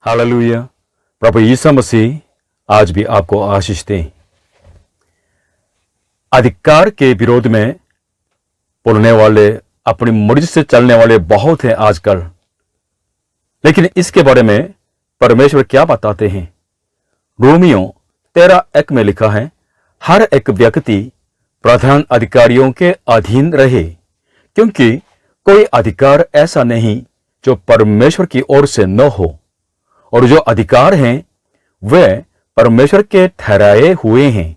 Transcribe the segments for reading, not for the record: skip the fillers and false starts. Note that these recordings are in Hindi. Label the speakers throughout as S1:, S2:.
S1: हालेलुया। प्रभु यीशु मसीह आज भी आपको आशीष दें। अधिकार के विरोध में बोलने वाले, अपनी मर्जी से चलने वाले बहुत हैं आजकल। लेकिन इसके बारे में परमेश्वर क्या बताते हैं? रोमियो 13:1 में लिखा है, हर एक व्यक्ति प्रधान अधिकारियों के अधीन रहे, क्योंकि कोई अधिकार ऐसा नहीं जो परमेश्वर की ओर से न हो, और जो अधिकार हैं वे परमेश्वर के ठहराए हुए हैं।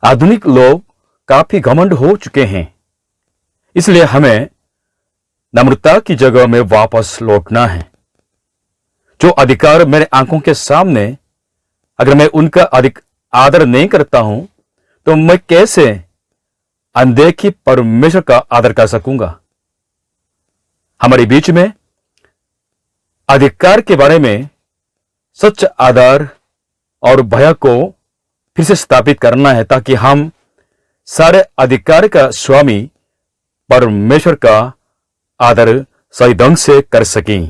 S1: आधुनिक लोग काफी घमंड हो चुके हैं, इसलिए हमें नम्रता की जगह में वापस लौटना है। जो अधिकार मेरे आंखों के सामने, अगर मैं उनका अधिक आदर नहीं करता हूं, तो मैं कैसे अनदेखी परमेश्वर का आदर कर सकूंगा? हमारे बीच में अधिकार के बारे में सच आदर और भय को फिर से स्थापित करना है, ताकि हम सारे अधिकार का स्वामी परमेश्वर का आदर सही ढंग से कर सकें।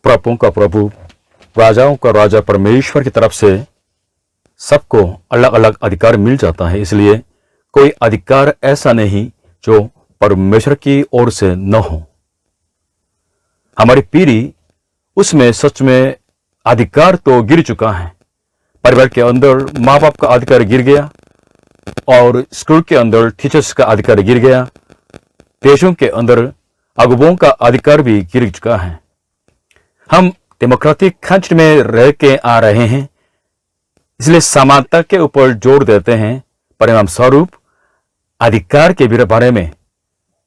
S1: प्रभुओं का प्रभु, राजाओं का राजा परमेश्वर की तरफ से सबको अलग अलग अधिकार मिल जाता है, इसलिए कोई अधिकार ऐसा नहीं जो परमेश्वर की ओर से न हो। हमारी पीढ़ी उसमें सच में अधिकार तो गिर चुका है। परिवार के अंदर माँ बाप का अधिकार गिर गया, और स्कूल के अंदर टीचर्स का अधिकार गिर गया। देशों के अंदर अगुवाओं का अधिकार भी गिर चुका है। हम डेमोक्रेटिक खंड में रह के आ रहे हैं, इसलिए समानता के ऊपर जोर देते हैं। परिणाम स्वरूप अधिकार के बारे में,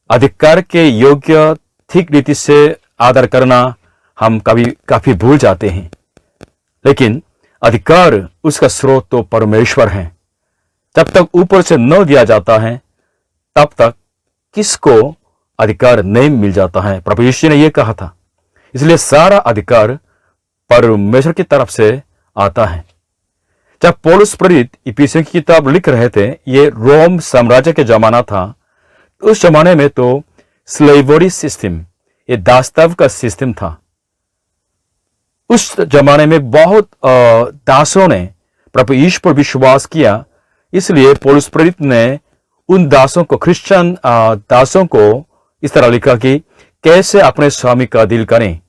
S1: अधिकार के योग्य ठीक रीति से आदर करना हम काफी भूल जाते हैं। लेकिन अधिकार, उसका स्रोत तो परमेश्वर है। जब तक ऊपर से न दिया जाता है, तब तक किसको अधिकार नहीं मिल जाता है। प्रभु यीशु ने यह कहा था, इसलिए सारा अधिकार परमेश्वर की तरफ से आता है। जब पौलुस प्रेरित इफिसियों की किताब लिख रहे थे, ये रोम साम्राज्य के जमाना था। उस जमाने में तो स्लेवरी सिस्टम, ये दासत्व का सिस्टम था। उस जमाने में बहुत दासों ने प्रभु यीशु पर विश्वास किया, इसलिए पौलुस प्रेरित ने उन दासों को, क्रिश्चियन दासों को इस तरह लिखा कि कैसे अपने स्वामी का दिल करें,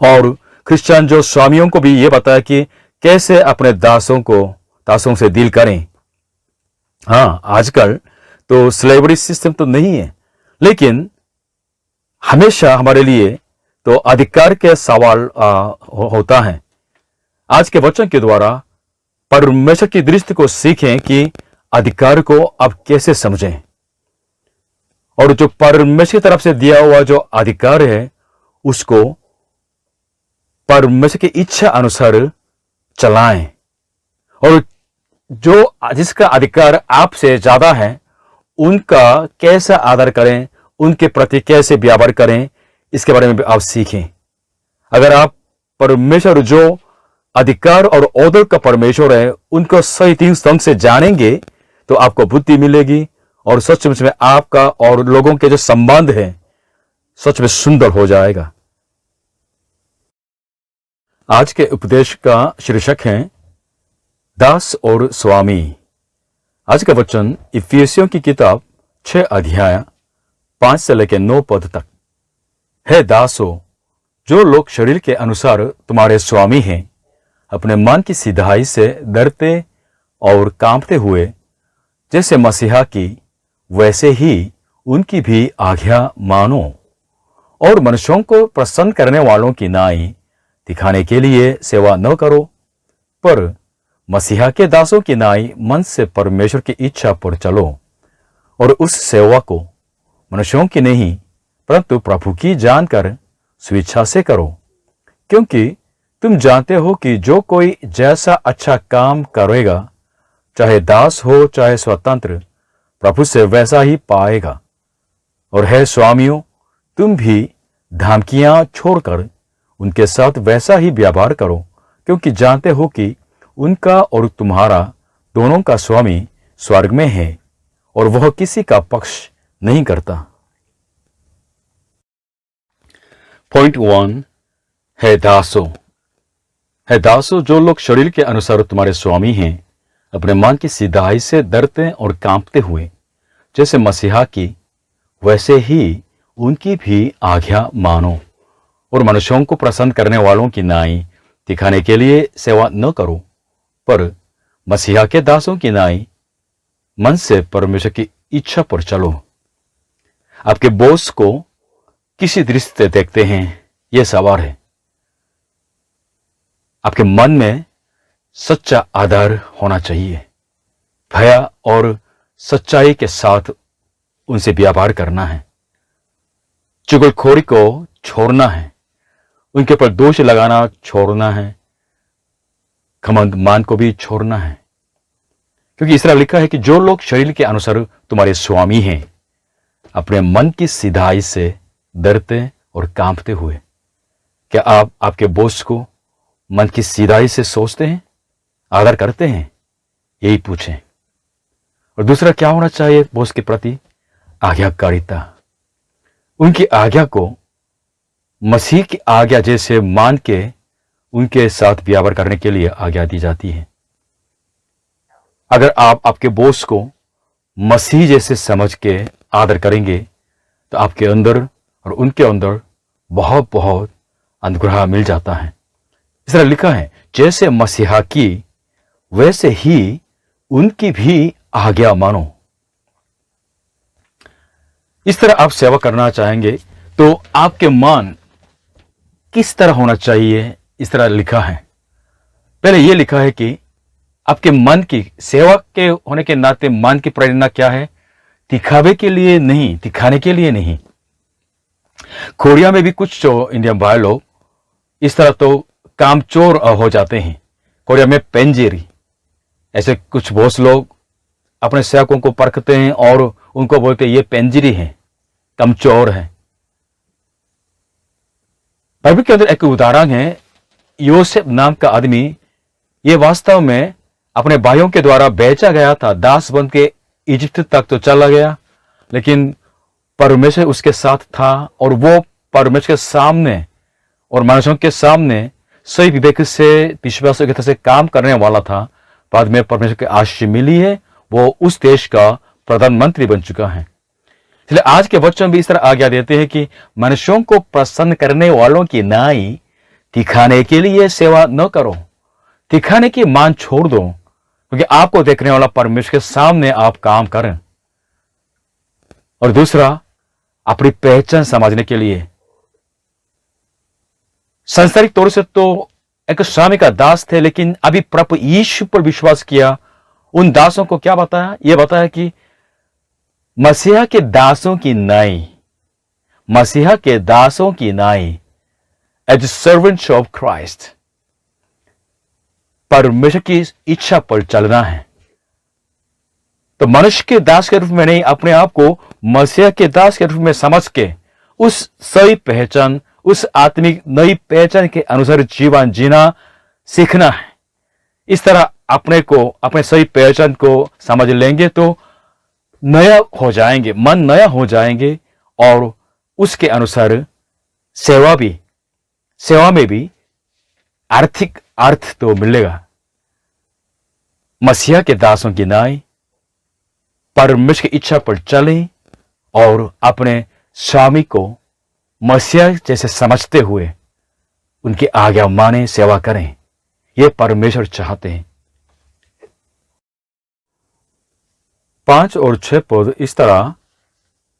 S1: और क्रिश्चियन जो स्वामियों को भी ये बताया कि कैसे अपने दासों से डील करें। हाँ, आजकल तो स्लेवरी सिस्टम तो नहीं है, लेकिन हमेशा हमारे लिए तो अधिकार के सवाल होता है। आज के वचन के द्वारा परमेश्वर की दृष्टि को सीखें कि अधिकार को अब कैसे समझें, और जो परमेश्वर की तरफ से दिया हुआ जो अधिकार है, उसको परमेश्वर की इच्छा अनुसार चलाएं, और जिसका अधिकार आपसे ज्यादा है, उनका कैसा आदर करें, उनके प्रति कैसे व्यवहार करें, इसके बारे में भी आप सीखें। अगर आप परमेश्वर जो अधिकार और ओहदे का परमेश्वर है, उनको सही ढंग से जानेंगे, तो आपको बुद्धि मिलेगी, और सचमुच में आपका और लोगों के जो संबंध है सच में सुंदर हो जाएगा। आज के उपदेश का शीर्षक है दास और स्वामी। आज का वचन इफिसियों की किताब 6 अध्याय 5 से लेकर 9 पद तक है। दासों, जो लोग शरीर के अनुसार तुम्हारे स्वामी हैं, अपने मन की सिधाई से डरते और कांपते हुए, जैसे मसीहा की, वैसे ही उनकी भी आज्ञा मानो, और मनुष्यों को प्रसन्न करने वालों की नाई दिखाने के लिए सेवा न करो, पर मसीहा के दासों की नाई मन से परमेश्वर की इच्छा पर चलो, और उस सेवा को मनुष्यों की नहीं परंतु प्रभु की जानकर स्वेच्छा से करो, क्योंकि तुम जानते हो कि जो कोई जैसा अच्छा काम करेगा, चाहे दास हो चाहे स्वतंत्र, प्रभु से वैसा ही पाएगा। और है स्वामियों, तुम भी धमकियां छोड़कर उनके साथ वैसा ही व्यवहार करो, क्योंकि जानते हो कि उनका और तुम्हारा दोनों का स्वामी स्वर्ग में है, और वह किसी का पक्ष नहीं करता। पॉइंट 1 है दासों। है दासों, जो लोग शरीर के अनुसार तुम्हारे स्वामी हैं, अपने मन की सिधाई से डरते और कांपते हुए, जैसे मसीहा की, वैसे ही उनकी भी आज्ञा मानो, और मनुष्यों को प्रसन्न करने वालों की नाई दिखाने के लिए सेवा न करो, पर मसीहा के दासों की नाई मन से परमेश्वर की इच्छा पर चलो। आपके बॉस को किसी दृष्टि से देखते हैं, यह सवाल है। आपके मन में सच्चा आदर होना चाहिए, भय और सच्चाई के साथ उनसे व्यापार करना है, चुगलखोरी को छोड़ना है, उनके ऊपर दोष लगाना छोड़ना है, घमंड मान को भी छोड़ना है। क्योंकि इस तरह लिखा है कि जो लोग शरीर के अनुसार तुम्हारे स्वामी हैं, अपने मन की सिधाई से डरते और कांपते हुए। क्या आप आपके बॉस को मन की सिधाई से सोचते हैं, आदर करते हैं? यही पूछें। और दूसरा क्या होना चाहिए बॉस के प्रति? आज्ञाकारिता। उनकी आज्ञा को मसीह की आज्ञा जैसे मान के उनके साथ व्यवहार करने के लिए आज्ञा दी जाती है। अगर आप आपके बॉस को मसीह जैसे समझ के आदर करेंगे, तो आपके अंदर और उनके अंदर बहुत बहुत अनुग्रह मिल जाता है। इस तरह लिखा है, जैसे मसीहा की, वैसे ही उनकी भी आज्ञा मानो। इस तरह आप सेवा करना चाहेंगे तो आपके मन किस तरह होना चाहिए? इस तरह लिखा है। पहले यह लिखा है कि आपके मन की सेवा के होने के नाते मन की प्रेरणा क्या है? दिखावे के लिए नहीं, दिखाने के लिए नहीं। कोरिया में भी कुछ जो इंडियन भाई लोग इस तरह तो कामचोर हो जाते हैं। कोरिया में पेंजेरी, ऐसे कुछ बॉस लोग अपने सेवकों को परखते हैं और उनको बोलते हैं ये पेंजेरी है, कमचोर है। बाइबल के अंदर एक उदाहरण है, योसेफ नाम का आदमी, ये वास्तव में अपने भाइयों के द्वारा बेचा गया था, दास बन के इजिप्ट तक तो चला गया, लेकिन परमेश्वर उसके साथ था और वो परमेश्वर के सामने और मनुष्यों के सामने सही विवेक से, विश्वास के तरह से काम करने वाला था। बाद में परमेश्वर की आशीष मिली है, वो उस देश का प्रधानमंत्री बन चुका है। इसलिए आज के वचन भी इस तरह आज्ञा देते हैं कि मनुष्यों को प्रसन्न करने वालों की नाई दिखाने के लिए सेवा न करो, दिखाने की मान छोड़ दो, क्योंकि आपको देखने वाला परमेश्वर के सामने आप काम करें। और दूसरा, अपनी पहचान समझने के लिए, सांसारिक तौर से तो एक स्वामी का दास थे, लेकिन अभी प्रभु यीशु पर विश्वास किया। उन दासों को क्या बताया? यह बताया कि मसीहा के दासों की नाई, मसीहा के दासों की नाई, एज सर्वेंट्स ऑफ क्राइस्ट, परमेश्वर की इच्छा पर चलना है। तो मनुष्य के दास के रूप में नहीं, अपने आप को मसीहा के दास के रूप में समझ के उस सही पहचान, उस आत्मिक नई पहचान के अनुसार जीवन जीना सीखना है। इस तरह अपने को, अपने सही पहचान को समझ लेंगे तो नया हो जाएंगे, मन नया हो जाएंगे और उसके अनुसार सेवा में भी आर्थिक अर्थ तो मिलेगा। मसीहा के दासों की नाई परमेश्वर की इच्छा पर चले और अपने स्वामी को मसीहा जैसे समझते हुए उनकी आज्ञा माने, सेवा करें। यह परमेश्वर चाहते हैं। 5 और 6 पद इस तरह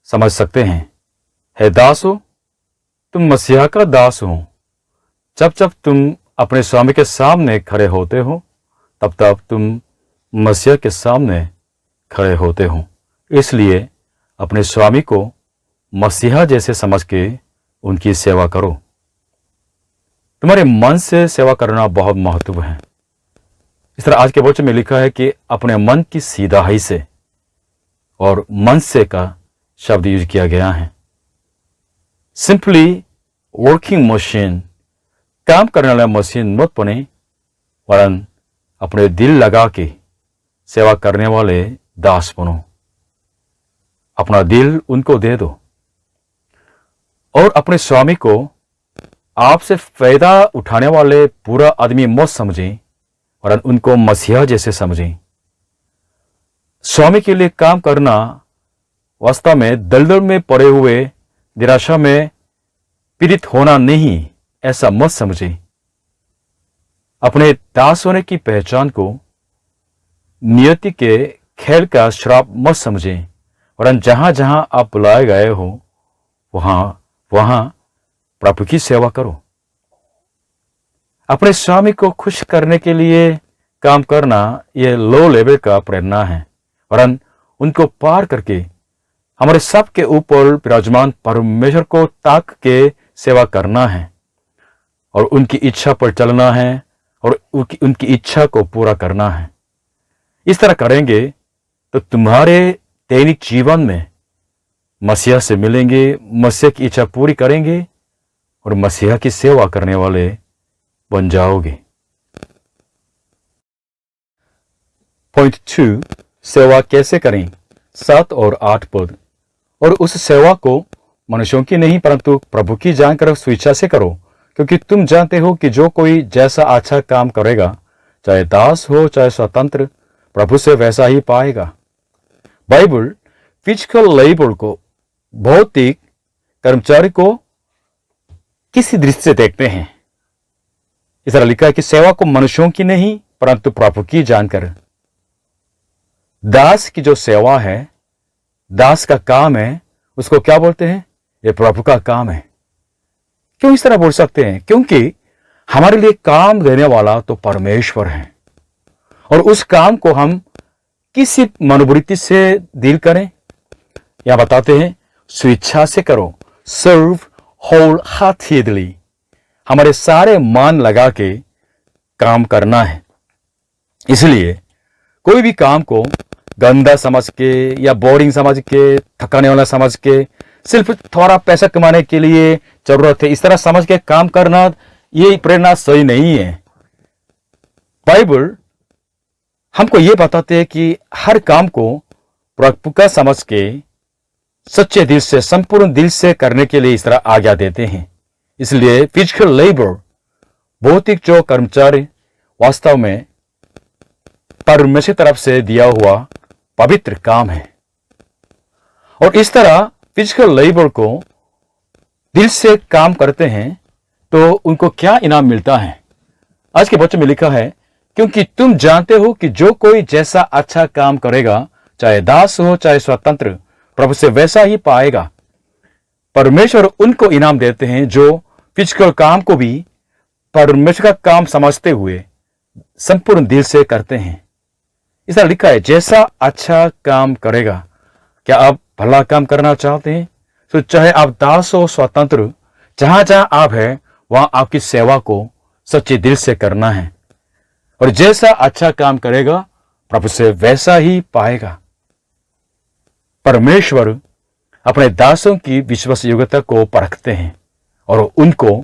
S1: समझ सकते हैं। हे दासो, तुम मसीहा का दास हो। जब जब तुम अपने स्वामी के सामने खड़े होते हो, तब तब तुम मसीहा के सामने खड़े होते हो। इसलिए अपने स्वामी को मसीहा जैसे समझ के उनकी सेवा करो। तुम्हारे मन से सेवा करना बहुत महत्व है। इस तरह आज के वचन में लिखा है कि अपने मन की सीधाई से, और मन से का शब्द यूज किया गया है। सिंपली वर्किंग मशीन, काम करने वाला मशीन मत बने, वरन अपने दिल लगा के सेवा करने वाले दास बनो। अपना दिल उनको दे दो और अपने स्वामी को आपसे फायदा उठाने वाले पूरा आदमी मत समझें और उनको मसीहा जैसे समझें। स्वामी के लिए काम करना वास्तव में दलदल में पड़े हुए निराशा में पीड़ित होना नहीं, ऐसा मत समझें। अपने दास होने की पहचान को नियति के खेल का श्राप मत समझें और जहां जहां आप बुलाए गए हो वहां प्रभु की सेवा करो। अपने स्वामी को खुश करने के लिए काम करना यह लो लेवल का प्रेरणा है और उनको पार करके हमारे सब के ऊपर विराजमान परमेश्वर को ताक के सेवा करना है और उनकी इच्छा पर चलना है और उनकी इच्छा को पूरा करना है। इस तरह करेंगे तो तुम्हारे दैनिक जीवन में मसीहा से मिलेंगे, मसीहा की इच्छा पूरी करेंगे और मसीहा की सेवा करने वाले बन जाओगे। पॉइंट 2, सेवा कैसे करें। 7 और 8 पद। और उस सेवा को मनुष्यों की नहीं परंतु प्रभु की जानकर स्वेच्छा से करो, क्योंकि तुम जानते हो कि जो कोई जैसा अच्छा काम करेगा, चाहे दास हो चाहे स्वतंत्र, प्रभु से वैसा ही पाएगा। बाइबल फिजिकल लेबर को, भौतिक कर्मचारी को किसी दृष्टि से देखते हैं। इस तरह लिखा है कि सेवा को मनुष्यों की नहीं परंतु प्रभु की जानकर। दास की जो सेवा है, दास का काम है, उसको क्या बोलते हैं? ये प्रभु का काम है। क्यों इस तरह बोल सकते हैं? क्योंकि हमारे लिए काम देने वाला तो परमेश्वर है और उस काम को हम किसी मनोवृत्ति से डील करें। यहां बताते हैं स्वेच्छा से करो, सर्व होल हार्टेडली, हमारे सारे मान लगा के काम करना है। इसलिए कोई भी काम को गंदा समझ के या बोरिंग समझ के, थकाने वाला समझ के, सिर्फ थोड़ा पैसा कमाने के लिए जरूरत है, इस तरह समझ के काम करना, ये प्रेरणा सही नहीं है। बाइबल हमको ये बताते हैं कि हर काम को प्रभु का समझ के सच्चे दिल से, संपूर्ण दिल से करने के लिए इस तरह आज्ञा देते हैं। इसलिए फिजिकल लेबर, भौतिक जो कर्मचारी, वास्तव में परमेश्वर तरफ से दिया हुआ पवित्र काम है। और इस तरह फिजिकल लेबर को दिल से काम करते हैं तो उनको क्या इनाम मिलता है? आज के वचन में लिखा है, क्योंकि तुम जानते हो कि जो कोई जैसा अच्छा काम करेगा, चाहे दास हो चाहे स्वतंत्र, प्रभु से वैसा ही पाएगा। परमेश्वर उनको इनाम देते हैं जो फिजिकल काम को भी परमेश्वर का काम समझते हुए संपूर्ण दिल से करते हैं। इस तरह लिखा है, जैसा अच्छा काम करेगा। क्या आप भला काम करना चाहते हैं? तो चाहे आप दास हो, स्वतंत्र, जहां जहां आप हैं वहां आपकी सेवा को सच्चे दिल से करना है और जैसा अच्छा काम करेगा प्रभु से वैसा ही पाएगा। परमेश्वर अपने दासों की विश्वास योग्यता को परखते हैं और उनको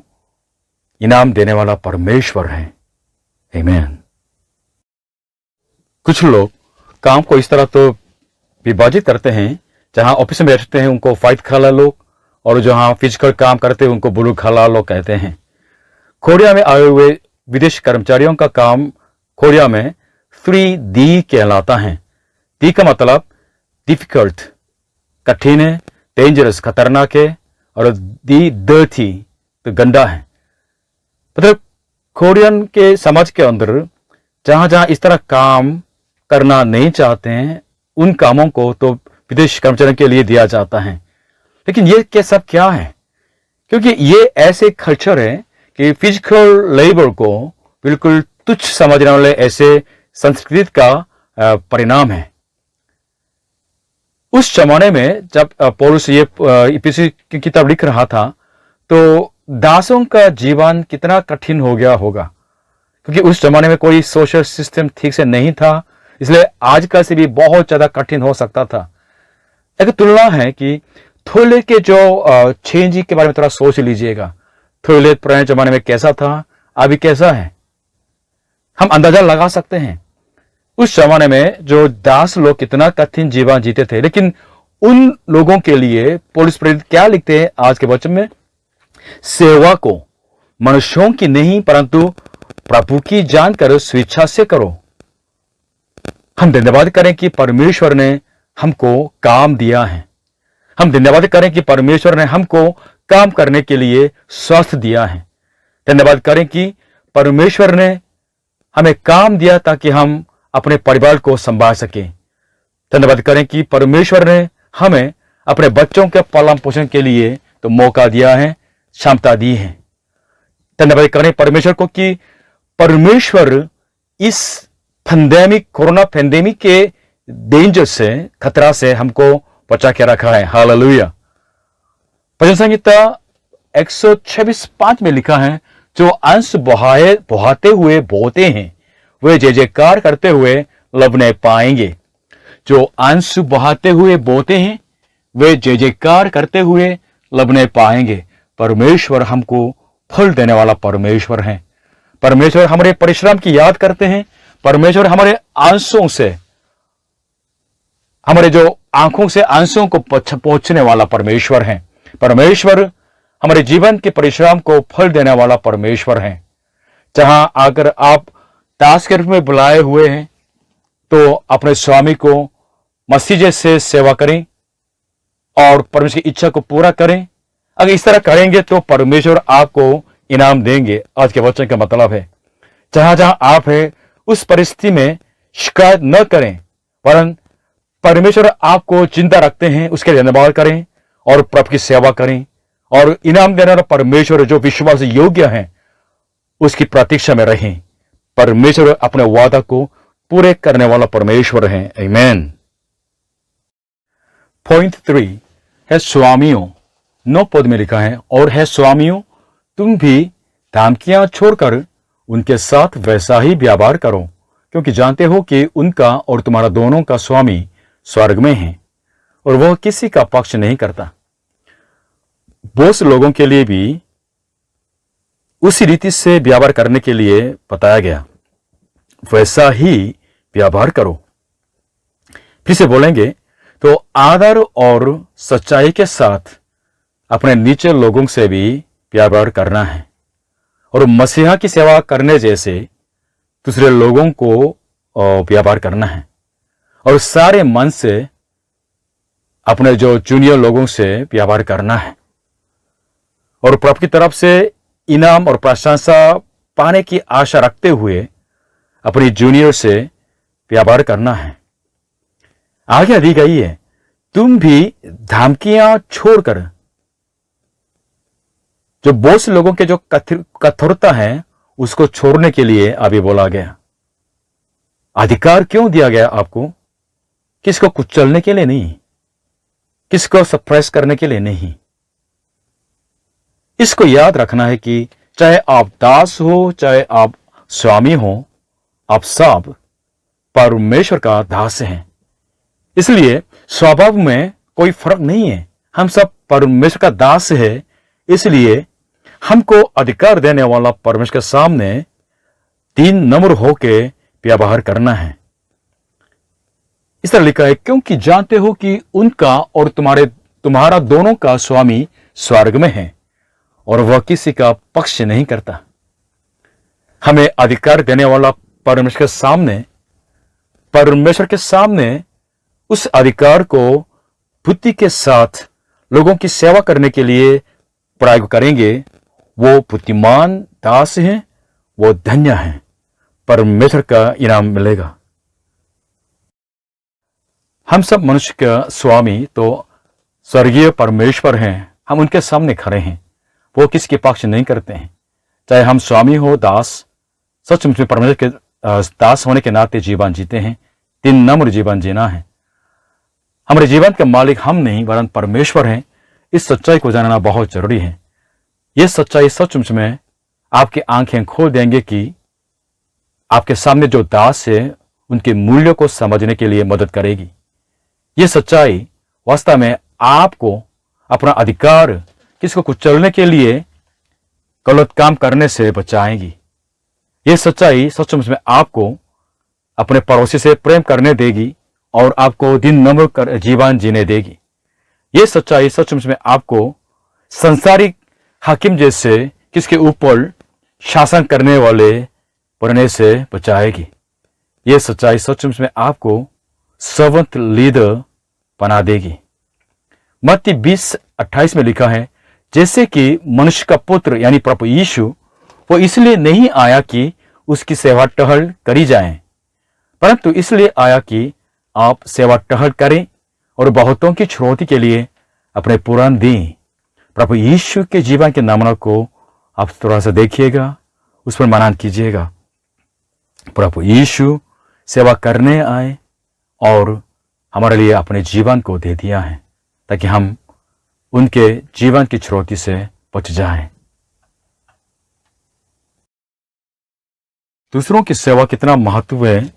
S1: इनाम देने वाला परमेश्वर है। आमीन। कुछ लोग काम को इस तरह तो विभाजित करते हैं, जहां ऑफिस में बैठते हैं उनको व्हाइट कॉलर लोग और जहां फिजिकल काम करते हैं उनको ब्लू कॉलर लोग कहते हैं। कोरिया में आए हुए विदेश कर्मचारियों का काम कोरिया में 3D कहलाता है। डी का मतलब डिफिकल्ट, कठिन है, डेंजरस, खतरनाक है, और दी डर्टी तो गंदा है। मतलब कोरियन के समाज के अंदर जहां जहां इस तरह काम करना नहीं चाहते हैं, उन कामों को तो विदेश कर्मचारियों के लिए दिया जाता है। लेकिन ये सब क्या है? क्योंकि ये ऐसे कल्चर है कि फिजिकल लेबर को बिल्कुल तुच्छ समझने वाले ऐसे संस्कृति का परिणाम है। उस जमाने में जब पौलुस ये इफिसी की किताब लिख रहा था तो दासों का जीवन कितना कठिन हो गया होगा, क्योंकि उस जमाने में कोई सोशल सिस्टम ठीक से नहीं था, इसलिए आज का से भी बहुत ज्यादा कठिन हो सकता था। एक तुलना है कि थोइलेट के जो चेंज के बारे में थोड़ा सोच लीजिएगा। थोइलेट पुराने जमाने में कैसा था, अभी कैसा है, हम अंदाजा लगा सकते हैं। उस जमाने में जो दास लोग कितना कठिन जीवन जीते थे, लेकिन उन लोगों के लिए पौलुस प्रेरित क्या लिखते हैं आज के वचन में? सेवा को मनुष्यों की नहीं परंतु प्रभु की जानकर स्वेच्छा से करो। हम धन्यवाद करें कि परमेश्वर ने हमको काम दिया है। हम धन्यवाद करें कि परमेश्वर ने हमको काम करने के लिए स्वास्थ्य दिया है। धन्यवाद करें कि परमेश्वर ने हमें काम दिया ताकि हम अपने परिवार को संभाल सकें। धन्यवाद करें कि परमेश्वर ने हमें अपने बच्चों के पालन पोषण के लिए तो मौका दिया है, क्षमता दी है। धन्यवाद करें परमेश्वर को कि परमेश्वर इस पैंडेमिक, कोरोना पैंडेमिक के डेंजर से, खतरा से हमको बचा के रखा है। हालेलुया। भजन संहिता 126:5 में लिखा है, जो अंश बहाते हुए बोते हैं वे जय जयकार करते हुए लवने पाएंगे। जो अंश बहाते हुए बोते हैं वे जय जयकार करते हुए लवने पाएंगे। परमेश्वर हमको फल देने वाला परमेश्वर है। परमेश्वर हमारे परिश्रम की याद करते हैं। परमेश्वर हमारे आंसुओं से, हमारे जो आंखों से आंसुओं को पहुंचने वाला परमेश्वर है। परमेश्वर हमारे जीवन के परिश्रम को फल देने वाला परमेश्वर है। जहां आकर आप दास के रूप में बुलाए हुए हैं तो अपने स्वामी को मसीह से सेवा करें और परमेश्वर की इच्छा को पूरा करें। अगर इस तरह करेंगे तो परमेश्वर आपको इनाम देंगे। आज के वचन का मतलब है, जहां जहां आप हैं उस परिस्थिति में शिकायत न करें, वरन परमेश्वर आपको चिंता रखते हैं, उसके लिए धन्यवाद करें और प्रभु की सेवा करें। और इनाम देने वाला परमेश्वर जो विश्वास योग्य है उसकी प्रतीक्षा में रहें। परमेश्वर अपने वादा को पूरे करने वाला परमेश्वर है। आमीन। पॉइंट 3 है स्वामियों। 9 पद में लिखा है, और है स्वामियों, तुम भी धमकियां छोड़कर उनके साथ वैसा ही व्यवहार करो, क्योंकि जानते हो कि उनका और तुम्हारा दोनों का स्वामी स्वर्ग में है और वह किसी का पक्ष नहीं करता। बहुत लोगों के लिए भी उसी रीति से व्यवहार करने के लिए बताया गया, वैसा ही व्यवहार करो। फिर से बोलेंगे तो आदर और सच्चाई के साथ अपने नीचे लोगों से भी व्यवहार करना है और मसीहा की सेवा करने जैसे दूसरे लोगों को व्यवहार करना है और सारे मन से अपने जो जूनियर लोगों से व्यवहार करना है और प्रभु की तरफ से इनाम और प्रशंसा पाने की आशा रखते हुए अपनी जूनियर से व्यवहार करना है। आगे दी गई है, तुम भी धमकियां छोड़कर। जो बहुत से लोगों के जो कठोरता है उसको छोड़ने के लिए अभी बोला गया। अधिकार क्यों दिया गया आपको? किसको कुचलने के लिए नहीं, किसको सप्रेस करने के लिए नहीं। इसको याद रखना है कि चाहे आप दास हो, चाहे आप स्वामी हो, आप सब परमेश्वर का दास हैं। इसलिए स्वभाव में कोई फर्क नहीं है, हम सब परमेश्वर का दास है। इसलिए हमको अधिकार देने वाला परमेश्वर के सामने तीन नम्र होके व्यवहार करना है। इस तरह लिखा है, क्योंकि जानते हो कि उनका और तुम्हारा दोनों का स्वामी स्वर्ग में है और वह किसी का पक्ष नहीं करता। हमें अधिकार देने वाला परमेश्वर के सामने उस अधिकार को बुद्धि के साथ लोगों की सेवा करने के लिए प्रयोग करेंगे। वो बुद्धिमान दास हैं, वो धन्य हैं, परमेश्वर का इनाम मिलेगा। हम सब मनुष्य का स्वामी तो स्वर्गीय परमेश्वर हैं। हम उनके सामने खड़े हैं, वो किसके पक्ष नहीं करते हैं। चाहे हम स्वामी हो दास, सचमुच में परमेश्वर के दास होने के नाते जीवन जीते हैं। तीन नम्र जीवन जीना है। हमारे जीवन के मालिक हम नहीं वरन परमेश्वर हैं। इस सच्चाई को जानना बहुत जरूरी है। यह सच्चाई सचमुच में आपकी आंखें खोल देंगे कि आपके सामने जो दास है उनके मूल्यों को समझने के लिए मदद करेगी। यह सच्चाई वास्तव में आपको अपना अधिकार किसको कुचलने के लिए गलत काम करने से बचाएगी। यह सच्चाई सचमुच में आपको अपने पड़ोसी से प्रेम करने देगी और आपको दिन नम्र कर जीवन जीने देगी। यह सच्चाई सचमुच में आपको संसारिक हाकिम जैसे किसके ऊपर शासन करने वाले बनने से बचाएगी। ये सच्चाई सचमुच में आपको सर्वेंट लीडर बना देगी। मत्ती 20:28 में लिखा है, जैसे कि मनुष्य का पुत्र यानी प्रभु यीशु वो इसलिए नहीं आया कि उसकी सेवा टहल करी जाए, परंतु इसलिए आया कि आप सेवा टहल करें और बहुतों की छुड़ौती के लिए अपने प्राण दें। प्रभु यीशु के जीवन के नमूना को आप थोड़ा सा देखिएगा, उस पर मनन कीजिएगा। प्रभु यीशु सेवा करने आए और हमारे लिए अपने जीवन को दे दिया है ताकि हम उनके जीवन की चुनौती से बच जाएं। दूसरों की सेवा कितना महत्व है,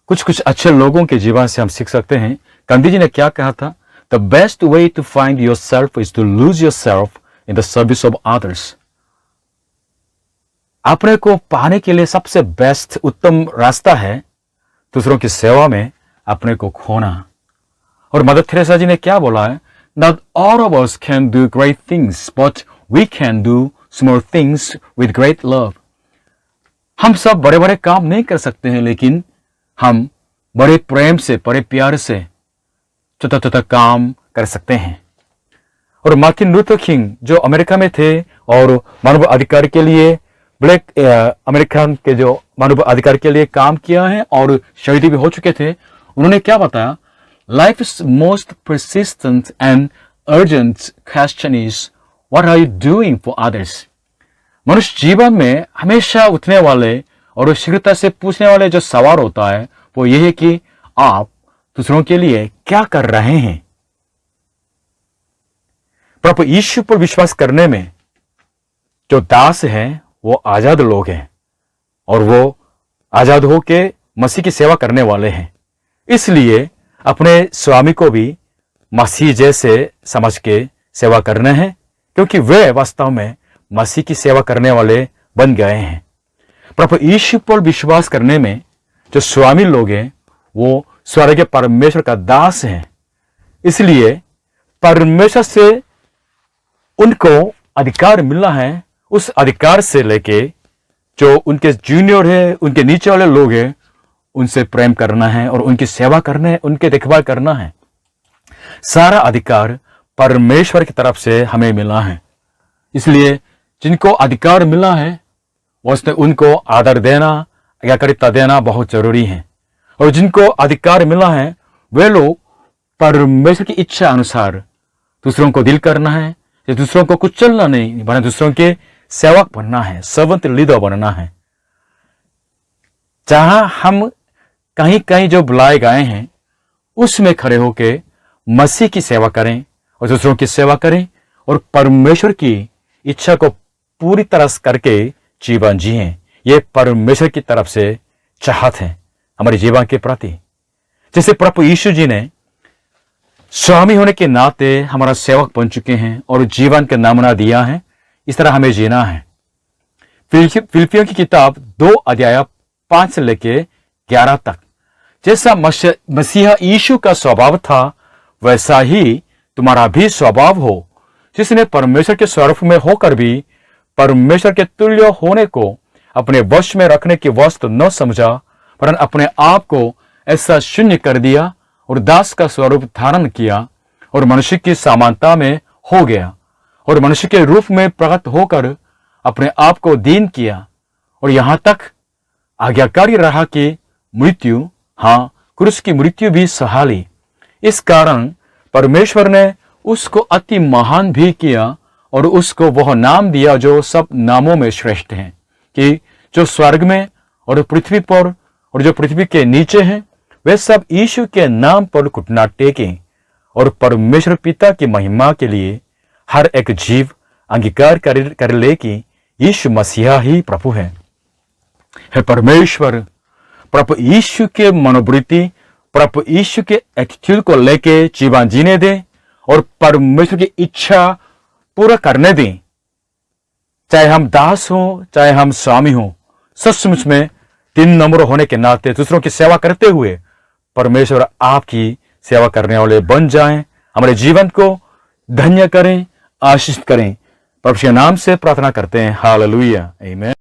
S1: कुछ अच्छे लोगों के जीवन से हम सीख सकते हैं। गांधी जी ने क्या कहा था? The best way to find yourself is to lose yourself in the service of others. अपने को पाने के लिए सबसे बेस्ट उत्तम रास्ता है दूसरों की सेवा में अपने को खोना। और मदर थेरेसा जी ने क्या बोला है? Not all of us can do great things, but we can do small things with great love. हम सब बड़े बड़े काम नहीं कर सकते हैं, लेकिन हम बड़े प्रेम से, बड़े प्यार से छोटा छोटा काम कर सकते हैं। और मार्टिन लूथर किंग जो अमेरिका में थे और मानव अधिकार के लिए, ब्लैक अमेरिकन के जो मानव अधिकार के लिए काम किया है और शहीद भी हो चुके थे, उन्होंने क्या बताया? Life's most persistent and urgent question is, what are you doing for others? मनुष्य जीवन में हमेशा उठने वाले और शीघ्रता से पूछने वाले जो सवाल होता है वो ये है कि आप दूसरों के लिए क्या कर रहे हैं। प्रभु यीशु पर विश्वास करने में जो दास हैं वो आजाद लोग हैं और वो आजाद होके मसीह की सेवा करने वाले हैं। इसलिए अपने स्वामी को भी मसीह जैसे समझ के सेवा करना है, क्योंकि वे वास्तव में मसीह की सेवा करने वाले बन गए हैं। प्रभु यीशु पर विश्वास करने में जो स्वामी लोग हैं वो स्वर्ग के परमेश्वर का दास हैं। इसलिए परमेश्वर से उनको अधिकार मिला है। उस अधिकार से लेके जो उनके जूनियर है, उनके नीचे वाले लोग हैं, उनसे प्रेम करना है और उनकी सेवा करना है, उनके देखभाल करना है। सारा अधिकार परमेश्वर की तरफ से हमें मिला है। इसलिए जिनको अधिकार मिला है उसने उनको आदर देना, आज्ञाकारिता देना बहुत जरूरी है। और जिनको अधिकार मिला है वे लोग परमेश्वर की इच्छा अनुसार दूसरों को दिल करना है, दूसरों को कुचलना नहीं, बल्कि दूसरों के सेवक बनना है, सर्वेंट लीडर बनना है। जहां हम कहीं कहीं जो बुलाए गए हैं उसमें खड़े होके मसीह की सेवा करें और दूसरों की सेवा करें और परमेश्वर की इच्छा को पूरी तरह से करके जीवन जिएं। ये परमेश्वर की तरफ से चाहत है हमारे जीवन के प्रति। जैसे प्रभु यीशु जी ने स्वामी होने के नाते हमारा सेवक बन चुके हैं और जीवन का नमूना दिया है, इस तरह हमें जीना है। फिलिपियों की किताब 2:5 से लेके 11 तक, जैसा मसीहा यीशु का स्वभाव था वैसा ही तुम्हारा भी स्वभाव हो, जिसने परमेश्वर के स्वरूप में होकर भी परमेश्वर के तुल्य होने को अपने वश में रखने की वस्तु न समझा, वरन अपने आप को ऐसा शून्य कर दिया और दास का स्वरूप धारण किया और मनुष्य की समानता में हो गया और मनुष्य के रूप में प्रकट होकर अपने आप को दीन किया और यहां तक आज्ञाकारी रहा कि मृत्यु, हाँ क्रूस की मृत्यु भी सहा ली। इस कारण परमेश्वर ने उसको अति महान भी किया और उसको वह नाम दिया जो सब नामों में श्रेष्ठ है, कि जो स्वर्ग में और पृथ्वी पर और जो पृथ्वी के नीचे हैं वे सब यीशु के नाम पर घुटना टेकें और परमेश्वर पिता की महिमा के लिए हर एक जीव अंगीकार कर ले कि यीशु मसीहा ही प्रभु है। हे परमेश्वर, प्रभु यीशु के मनोवृत्ति, प्रभु यीशु के एटीट्यूड को लेके जीवन जीने दे और परमेश्वर की इच्छा पूरा करने दें। चाहे हम दास हों, चाहे हम स्वामी हों, सचमुच में 3 नंबर होने के नाते दूसरों की सेवा करते हुए परमेश्वर आपकी सेवा करने वाले बन जाएं। हमारे जीवन को धन्य करें, आशीष करें। प्रभु के नाम से प्रार्थना करते हैं, हालेलुया, आमीन।